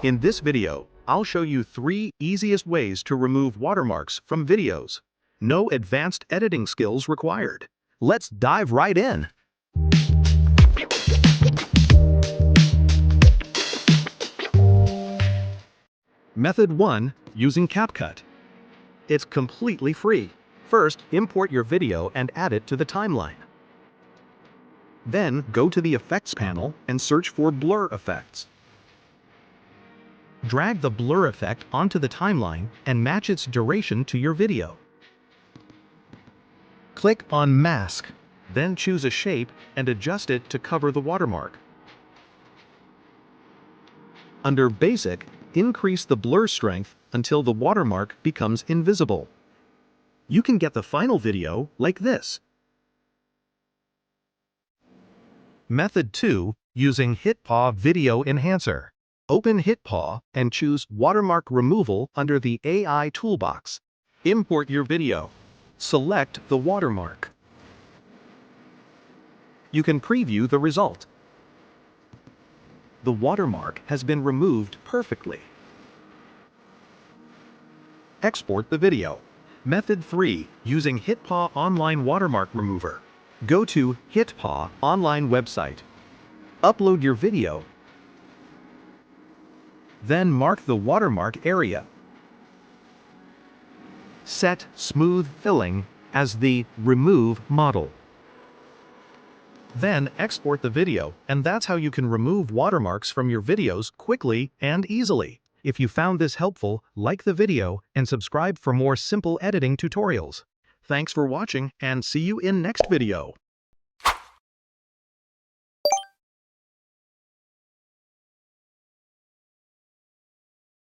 In this video, I'll show you 3 easiest ways to remove watermarks from videos. No advanced editing skills required. Let's dive right in. Method 1. Using CapCut. It's completely free. First, import your video and add it to the timeline. Then, go to the Effects panel and search for Blur Effects. Drag the blur effect onto the timeline and match its duration to your video. Click on Mask, then choose a shape and adjust it to cover the watermark. Under Basic, increase the blur strength until the watermark becomes invisible. You can get the final video like this. Method 2. Using HitPaw Video Enhancer. Open HitPaw and choose Watermark Removal under the AI toolbox. Import your video. Select the watermark. You can preview the result. The watermark has been removed perfectly. Export the video. Method 3. Using HitPaw Online Watermark Remover. Go to HitPaw online website. Upload your video. Then mark the watermark area. Set Smooth Filling as the Remove model. Then export the video, and that's how you can remove watermarks from your videos quickly and easily. If you found this helpful, like the video and subscribe for more simple editing tutorials. Thanks for watching and see you in next video.